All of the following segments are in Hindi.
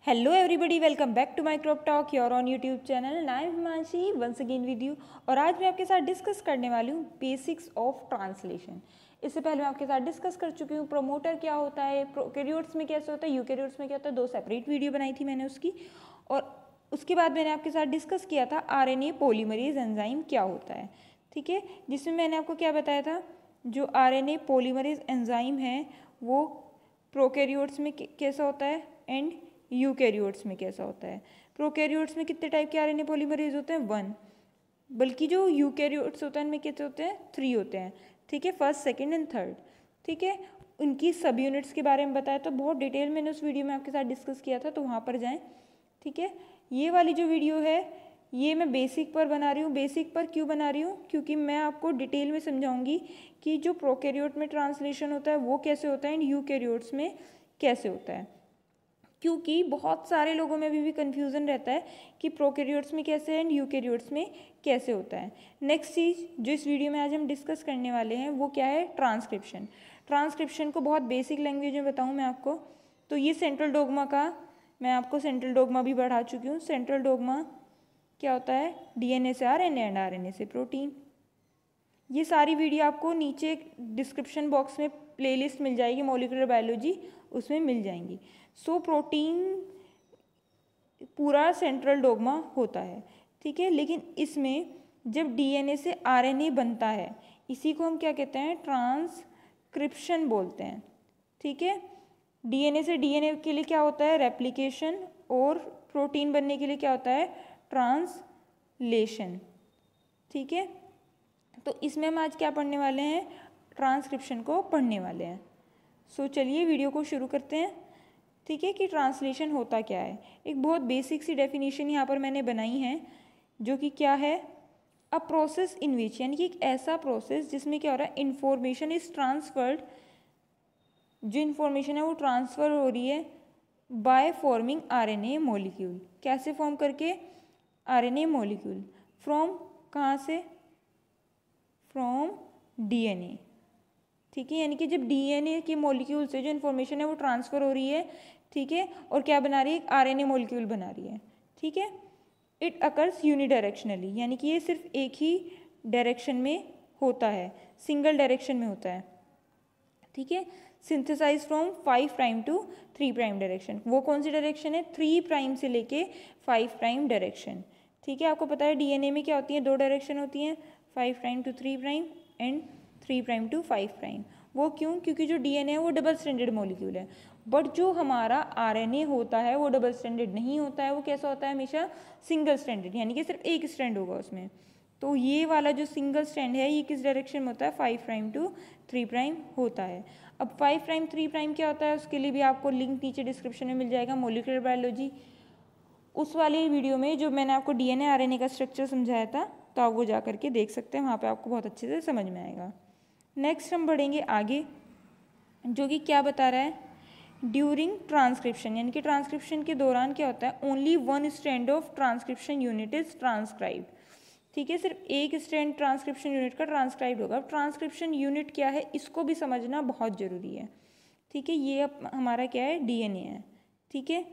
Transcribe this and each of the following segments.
Hello everybody, welcome back to my crop talk your on YouTube channel and I am Himanshi once again with you. और आज मैं आपके साथ डिस्कस करने वाली हूँ बेसिक्स ऑफ ट्रांसलेशन। इससे पहले मैं आपके साथ डिस्कस कर चुकी हूँ प्रोमोटर क्या होता है, प्रोकैरियोट्स में कैसे होता है, यूकैरियोट्स में क्या होता है। 2 सेपरेट वीडियो बनाई थी मैंने उसकी। और उसके बाद मैंने आपके साथ डिस्कस किया था आरएनए पॉलीमरेज एंजाइम क्या होता है, ठीक है। जिसमें मैंने आपको क्या बताया था, जो आरएनए पॉलीमरेज एंजाइम है वो प्रोकैरियोट्स में कैसा होता है एंड यूकैरियोट्स में कैसा होता है। प्रोकैरियोट्स में कितने टाइप के आरएनए पॉलीमरेज होते हैं? 1। बल्कि जो यूकैरियोट्स होते हैं उनमें कितने होते हैं? 3 होते हैं, ठीक है। फर्स्ट, सेकंड एंड थर्ड, ठीक है। उनकी सब यूनिट्स के बारे में बताया तो बहुत डिटेल मैंने उस वीडियो में आपके साथ डिस्कस किया था, तो वहाँ पर जाएँ, ठीक है। ये वाली जो वीडियो है ये मैं बेसिक पर बना रही हूँ। बेसिक पर क्यों बना रही हूँ? क्योंकि मैं आपको डिटेल में समझाऊंगी कि जो प्रोकैरियोट में ट्रांसलेशन होता है वो कैसे होता है एंड यूकैरियोट्स में कैसे होता है। क्योंकि बहुत सारे लोगों में अभी भी कन्फ्यूज़न रहता है कि प्रोकैरियोट्स में कैसे एंड यूकैरियोट्स में कैसे होता है। नेक्स्ट चीज़ जो इस वीडियो में आज हम डिस्कस करने वाले हैं वो क्या है? ट्रांसक्रिप्शन। ट्रांसक्रिप्शन को बहुत बेसिक लैंग्वेज में बताऊँ मैं आपको, तो ये सेंट्रल डोग्मा का, मैं आपको सेंट्रल डोग्मा भी पढ़ा चुकी हूँ। सेंट्रल डोग्मा क्या होता है? डीएनए से आरएनए एंड आरएनए से प्रोटीन। ये सारी वीडियो आपको नीचे डिस्क्रिप्शन बॉक्स में प्लेलिस्ट मिल जाएगी, मॉलिक्यूलर बायोलॉजी, उसमें मिल जाएंगी। सो प्रोटीन पूरा सेंट्रल डोग्मा होता है, ठीक है। लेकिन इसमें जब डीएनए से आरएनए बनता है, इसी को हम क्या कहते हैं? ट्रांसक्रिप्शन बोलते हैं, ठीक है। डीएनए से डीएनए के लिए क्या होता है? रेप्लिकेशन। और प्रोटीन बनने के लिए क्या होता है? ट्रांसलेशन, ठीक है। तो इसमें हम आज क्या पढ़ने वाले हैं? ट्रांसक्रिप्शन को पढ़ने वाले हैं। सो चलिए वीडियो को शुरू करते हैं, ठीक है। कि ट्रांसलेशन होता क्या है। एक बहुत बेसिक सी डेफिनेशन यहाँ पर मैंने बनाई है, जो कि क्या है? अ प्रोसेस इन विच, यानी कि एक ऐसा प्रोसेस जिसमें क्या हो रहा है? इंफॉर्मेशन इज ट्रांसफर्ड, जो इन्फॉर्मेशन है वो ट्रांसफ़र हो रही है बाय फॉर्मिंग आरएनए मॉलिक्यूल। कैसे फॉर्म करके? RNA molecule. फ्रॉम कहाँ से? फ्रॉम डीएनए, ठीक है। यानी कि जब डीएनए के मॉलिक्यूल से जो इन्फॉर्मेशन है वो ट्रांसफ़र हो रही है, ठीक है, और क्या बना रही है? एक आरएनए मॉलिक्यूल बना रही है, ठीक है। इट अकर्स यूनिडायरेक्शनली, यानी कि ये सिर्फ एक ही डायरेक्शन में होता है, सिंगल डायरेक्शन में होता है, ठीक है। Synthesise from 5 prime to 3 prime direction. वो कौन सी डायरेक्शन है? 3 प्राइम से लेके 5 प्राइम डायरेक्शन, ठीक है। आपको पता है डीएनए में क्या होती है? 2 डायरेक्शन होती हैं, 5 prime to 3 prime and 3 prime to 5 prime. वो क्यों? क्योंकि जो डीएनए है वो डबल स्ट्रैंडेड मॉलिक्यूल है, बट जो हमारा आरएनए होता है वो डबल स्ट्रैंडेड नहीं होता है। वो कैसा होता है? हमेशा सिंगल स्ट्रैंडेड, यानी कि सिर्फ एक स्ट्रैंड होगा उसमें। तो ये वाला जो सिंगल स्ट्रैंड है ये किस डायरेक्शन में होता है? 5 प्राइम टू 3 प्राइम होता है। अब 5 प्राइम 3 प्राइम क्या होता है उसके लिए भी आपको लिंक नीचे डिस्क्रिप्शन में मिल जाएगा, मॉलिक्यूलर बायोलॉजी। उस वाली वीडियो में जो मैंने आपको डीएनए आरएनए का स्ट्रक्चर समझाया था, तो आप वो जा करके देख सकते हैं, वहाँ पे आपको बहुत अच्छे से समझ में आएगा। नेक्स्ट हम बढ़ेंगे आगे, जो कि क्या बता रहा है? ड्यूरिंग ट्रांसक्रिप्शन, यानी कि ट्रांसक्रिप्शन के दौरान क्या होता है? Only 1 strand of transcription unit is transcribed, ठीक है। सिर्फ एक स्ट्रैंड ट्रांसक्रिप्शन यूनिट का ट्रांसक्राइब होगा। अब ट्रांसक्रिप्शन यूनिट क्या है इसको भी समझना बहुत ज़रूरी है, ठीक है। ये अब हमारा क्या है? डीएनए है, ठीक है।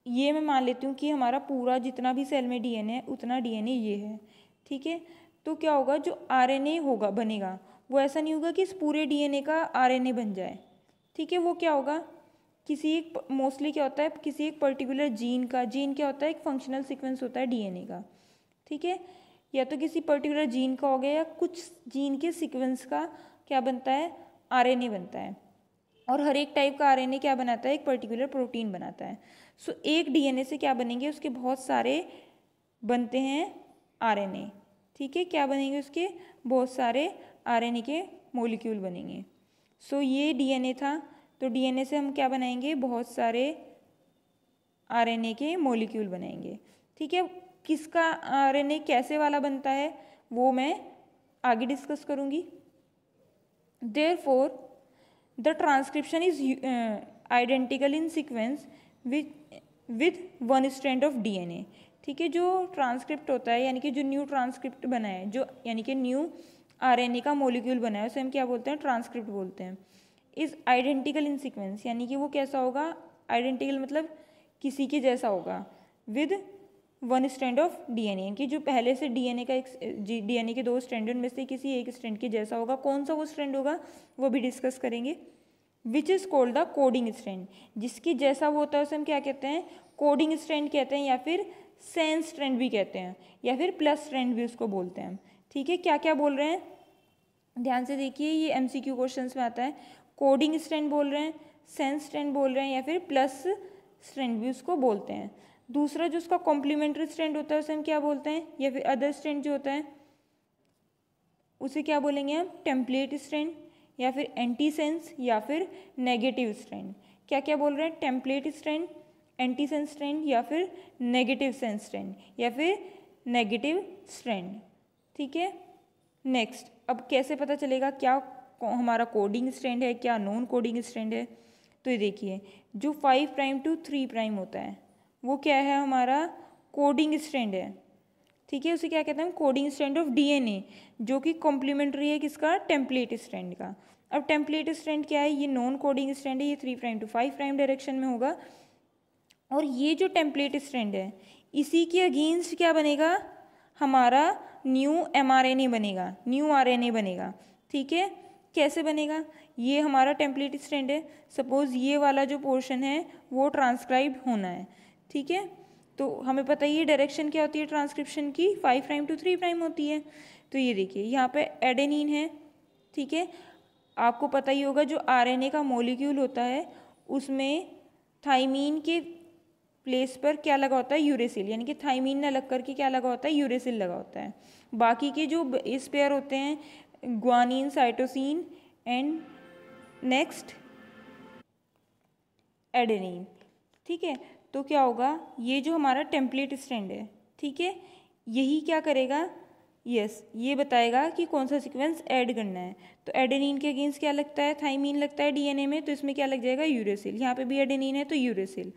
ये मैं मान लेती हूँ कि हमारा पूरा जितना भी सेल में डीएनए है उतना डीएनए ये है, ठीक है। तो क्या होगा? जो आरएनए होगा बनेगा वो ऐसा नहीं होगा कि इस पूरे डीएनए का आरएनए बन जाए, ठीक है। वो क्या होगा? किसी एक, मोस्टली क्या होता है, किसी एक पर्टिकुलर जीन का, जीन क्या होता है? एक फंक्शनल सीक्वेंस होता है डीएनए का, ठीक है। या तो किसी पर्टिकुलर जीन का हो गया या कुछ जीन के सीक्वेंस का क्या बनता है? आरएनए बनता है। और हर एक टाइप का आरएनए क्या बनाता है? एक पर्टिकुलर प्रोटीन बनाता है। सो एक डीएनए से क्या बनेंगे? उसके बहुत सारे बनते हैं आरएनए, ठीक है। क्या बनेंगे उसके? बहुत सारे आरएनए के मॉलिक्यूल बनेंगे। सो ये डीएनए था, तो डीएनए से हम क्या बनाएंगे? बहुत सारे आरएनए के मॉलिक्यूल बनाएंगे, ठीक है। किसका आरएनए कैसे वाला बनता है वो मैं आगे डिस्कस करूँगी। Therefore the transcription is identical in sequence with 1 strand of DNA, ठीक है। जो ट्रांसक्रिप्ट होता है, यानी कि जो न्यू ट्रांसक्रिप्ट बना है, जो यानी कि न्यू आरएनए का मॉलिक्यूल बना है, उसे हम क्या बोलते हैं? ट्रांसक्रिप्ट बोलते हैं। इज आइडेंटिकल इन सीक्वेंस, यानी कि वो कैसा होगा? आइडेंटिकल मतलब किसी के जैसा होगा with one strand of DNA, यानी कि जो पहले से डीएनए का डीएनए के 2 स्ट्रैंड उनमें से किसी एक स्ट्रैंड के जैसा होगा। कौन सा वो स्ट्रैंड होगा वो भी डिस्कस करेंगे। Which is called the coding strand, जिसकी जैसा वो होता है उसे हम क्या कहते हैं, कोडिंग स्ट्रैंड कहते हैं, या फिर सेंस स्ट्रैंड भी कहते हैं, या फिर प्लस स्ट्रैंड भी उसको बोलते हैं। ठीक है, क्या क्या बोल रहे हैं ध्यान से देखिए, ये एमसीक्यू क्वेश्चंस में आता है। कोडिंग स्ट्रैंड बोल रहे हैं, सेंस स्ट्रैंड बोल रहे हैं, या फिर प्लस स्ट्रैंड भी उसको बोलते हैं। दूसरा जो उसका कॉम्प्लीमेंट्री स्ट्रैंड होता है उसे हम क्या बोलते हैं, या फिर अदर स्ट्रैंड जो होता है उसे क्या बोलेंगे हम, टेम्पलेट स्ट्रैंड, या फिर एंटी सेंस, या फिर नेगेटिव स्ट्रैंड। क्या क्या बोल रहे हैं, template strand, anti sense strand, या फिर नेगेटिव सेंस स्ट्रैंड, या फिर नेगेटिव स्ट्रैंड। ठीक है, नेक्स्ट अब कैसे पता चलेगा क्या हमारा कोडिंग स्ट्रैंड है, क्या नॉन कोडिंग स्ट्रैंड है। तो ये देखिए, जो 5 प्राइम टू 3 प्राइम होता है वो क्या है, हमारा कोडिंग स्ट्रैंड है। ठीक है, उसे क्या कहते हैं, कोडिंग स्ट्रैंड ऑफ डीएनए, जो कि कॉम्प्लीमेंट्री है किसका, टेम्पलेट स्ट्रैंड का। अब टेम्पलेट स्ट्रैंड क्या है, ये नॉन कोडिंग स्ट्रैंड है, ये 3 प्राइम टू 5 प्राइम डायरेक्शन में होगा। और ये जो टेम्पलेट स्ट्रैंड है इसी के अगेंस्ट क्या बनेगा, हमारा न्यू एमआरएनए बनेगा, न्यू आरएनए बनेगा। ठीक है, कैसे बनेगा, ये हमारा टेम्पलेट स्ट्रैंड है, सपोज ये वाला जो पोर्शन है वो ट्रांसक्राइब होना है। ठीक है, तो हमें पता ही है डायरेक्शन क्या होती है ट्रांसक्रिप्शन की, 5 प्राइम टू 3 प्राइम होती है। तो ये देखिए यहाँ पे एडेनिन है। ठीक है, आपको पता ही होगा जो आरएनए का मॉलिक्यूल होता है उसमें थाइमीन के प्लेस पर क्या लगा होता है, यूरेसिल, यानी कि थाइमीन न लग करके क्या लगा होता है, यूरेसिल लगा होता है। बाकी के जो बेस पेयर होते हैं guanine, cytosine and next adenine. ठीक है, तो क्या होगा, ये जो हमारा टेम्पलेट स्ट्रैंड है, ठीक है, यही क्या करेगा, यस ये बताएगा कि कौन सा सीक्वेंस ऐड करना है। तो एडेनिन के अगेंस्ट क्या लगता है, थाइमीन लगता है डीएनए में, तो इसमें क्या लग जाएगा, यूरेसिल। यहाँ पे भी एडेनिन है तो यूरेसिल।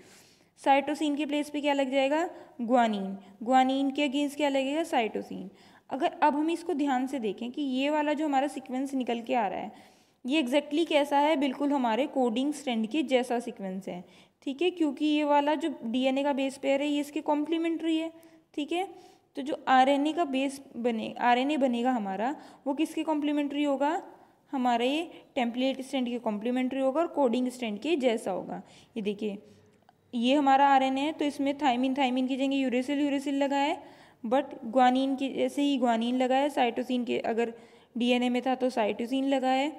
साइटोसिन के प्लेस पे क्या लग जाएगा, ग्वानिन। ग्वानिन के अगेंस्ट क्या लगेगा, साइटोसिन। अगर अब हम इसको ध्यान से देखें कि ये वाला जो हमारा सीक्वेंस निकल के आ रहा है ये एग्जैक्टली कैसा है, बिल्कुल हमारे कोडिंग स्ट्रैंड के जैसा सीक्वेंस है। ठीक है, क्योंकि ये वाला जो डीएनए का बेस पेयर है ये इसके कॉम्प्लीमेंट्री है। ठीक है, तो जो आरएनए का बेस आरएनए बनेगा हमारा वो किसके कॉम्प्लीमेंट्री होगा, हमारे टेम्पलेट स्ट्रैंड के कॉम्प्लीमेंट्री होगा और कोडिंग स्ट्रैंड के जैसा होगा। ये देखिए ये हमारा आरएनए है तो इसमें थाइमीन की जगह यूरेसिल लगा है, बट ग्वानिन की जैसे ही ग्वानिन लगा है, साइटोसिन के अगर डीएनए में था तो साइटोसिन लगा है,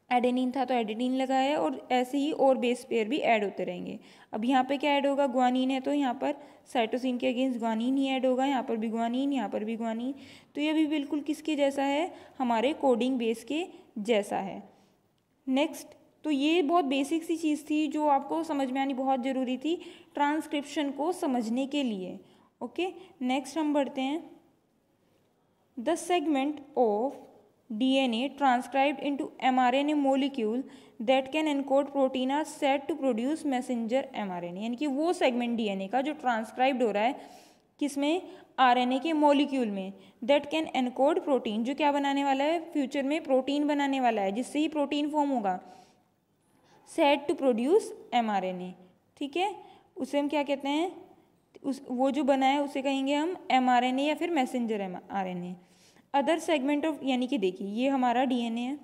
एडेनिन था तो एडेनिन लगा है, और ऐसे ही और बेस पेयर भी ऐड होते रहेंगे। अब यहाँ पे क्या ऐड होगा, ग्वानिन है तो यहाँ पर साइटोसिन के अगेंस्ट ग्वानिन ही ऐड होगा, यहाँ पर भी ग्वानिन, यहाँ पर भी ग्वानिन। तो ये भी बिल्कुल किसके जैसा है, हमारे कोडिंग बेस के जैसा है। नेक्स्ट, तो ये बहुत बेसिक सी चीज़ थी जो आपको समझ में आनी बहुत ज़रूरी थी ट्रांसक्रिप्शन को समझने के लिए। ओके, नेक्स्ट हम बढ़ते हैं। The segment of DNA transcribed into mRNA molecule that can encode protein are said to produce messenger mRNA, यानी कि वो सेगमेंट DNA का जो ट्रांसक्राइब्ड हो रहा है किसमें, RNA के मॉलिक्यूल में, that can encode protein, जो क्या बनाने वाला है, फ्यूचर में प्रोटीन बनाने वाला है जिससे ही प्रोटीन फॉर्म होगा, said to produce mRNA। ठीक है, उसे हम क्या कहते हैं, वो जो बना है उसे कहेंगे हम mRNA या फिर messenger mRNA। Other segment of, यानी कि देखिए ये हमारा डीएनए है।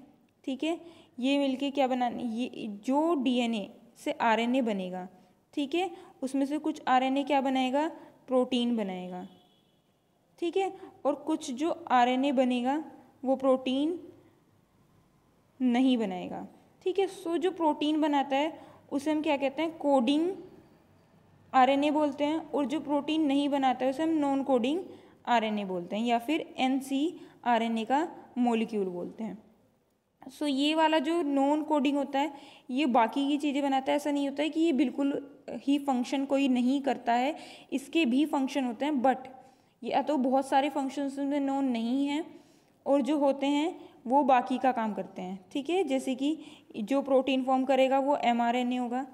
ठीक है, ये मिलके क्या बनाने, ये जो डीएनए से आरएनए बनेगा, ठीक है, उसमें से कुछ आरएनए क्या बनाएगा, प्रोटीन बनाएगा। ठीक है, और कुछ जो आरएनए बनेगा वो प्रोटीन नहीं बनाएगा। ठीक है, सो जो प्रोटीन बनाता है उसे हम क्या कहते हैं, कोडिंग आरएनए बोलते हैं, और जो प्रोटीन नहीं बनाता है उसे हम नॉन कोडिंग आरएनए बोलते हैं, या फिर ncRNA का मॉलिक्यूल बोलते हैं। सो ये वाला जो नॉन कोडिंग होता है ये बाकी की चीज़ें बनाता है, ऐसा नहीं होता है कि ये बिल्कुल ही फंक्शन कोई नहीं करता है, इसके भी फंक्शन होते हैं, बट ये या तो बहुत सारे फंक्शंस में नॉन नहीं हैं और जो होते हैं वो बाकी का काम करते हैं। ठीक है, जैसे कि जो प्रोटीन फॉर्म करेगा वो mRNA होगा।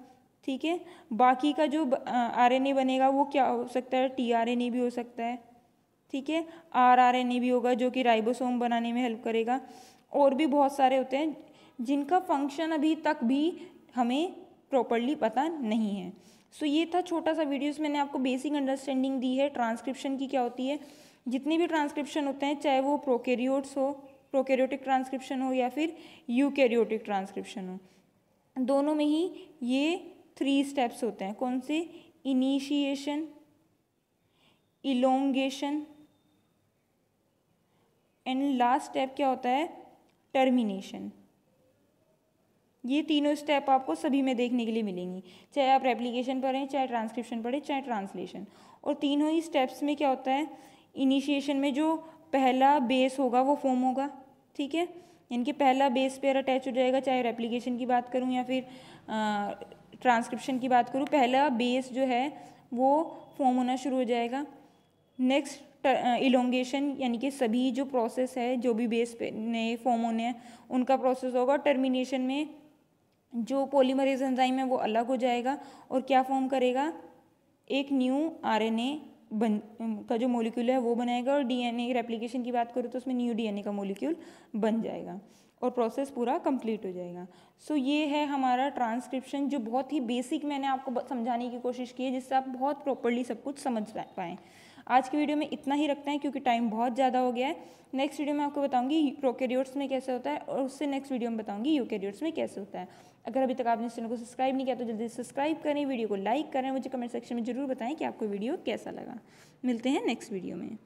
ठीक है, बाकी का जो RNA बनेगा वो क्या हो सकता है, tRNA भी हो सकता है। ठीक है, rRNA भी होगा जो कि राइबोसोम बनाने में हेल्प करेगा, और भी बहुत सारे होते हैं जिनका फंक्शन अभी तक भी हमें प्रॉपरली पता नहीं है। सो ये था छोटा सा वीडियोस, मैंने आपको बेसिक अंडरस्टैंडिंग दी है ट्रांसक्रिप्शन की क्या होती है। जितने भी ट्रांसक्रिप्शन होते हैं, चाहे वो प्रोकैरियोट्स हो, प्रोकैरियोटिक ट्रांसक्रिप्शन हो या फिर यूकैरियोटिक ट्रांसक्रिप्शन हो, दोनों में ही ये 3 स्टेप्स होते हैं। कौन से? Initiation, elongation and last step क्या होता है? टर्मिनेशन। ये तीनों स्टेप आपको सभी में देखने के लिए मिलेंगी, चाहे आप रेप्लिकेशन पढ़ें, चाहे ट्रांसक्रिप्शन पढ़ें, चाहे ट्रांसलेशन। और तीनों ही स्टेप्स में क्या होता है? इनिशिएशन में जो पहला बेस होगा वो फॉर्म होगा, ठीक है, इनके पहला बेस पेयर अटैच हो जाएगा। चाहे रेप्लिकेशन की बात करूँ या फिर ट्रांसक्रिप्शन की बात करूँ, पहला बेस जो है वो फॉर्म होना शुरू हो जाएगा। नेक्स्ट इलोंगेशन, यानी कि सभी जो प्रोसेस है, जो भी बेस पे नए फॉर्म होने हैं उनका प्रोसेस होगा। टर्मिनेशन में जो पॉलीमरेज एंजाइम है वो अलग हो जाएगा और क्या फॉर्म करेगा? एक न्यू आरएनए का जो मॉलिक्यूल है वो बनाएगा। और डीएनए रेप्लिकेशन की बात करूँ तो उसमें न्यू डीएनए का मॉलिक्यूल बन जाएगा और प्रोसेस पूरा कंप्लीट हो जाएगा। सो ये है हमारा ट्रांसक्रिप्शन, जो बहुत ही बेसिक मैंने आपको समझाने की कोशिश की है, जिससे आप बहुत प्रॉपर्ली सब कुछ समझ पाएँ। आज की वीडियो में इतना ही रखते हैं क्योंकि टाइम बहुत ज़्यादा हो गया है। नेक्स्ट वीडियो में आपको बताऊंगी प्रोकैरियोट्स में कैसे होता है और उससे नेक्स्ट वीडियो में बताऊंगी यूकैरियोट्स में कैसे होता है। अगर अभी तक आपने इस चैनल को सब्सक्राइब नहीं किया तो जल्दी सब्सक्राइब करें, वीडियो को लाइक करें, मुझे कमेंट सेक्शन में ज़रूर बताएं कि आपको वीडियो कैसा लगा। मिलते हैं नेक्स्ट वीडियो में।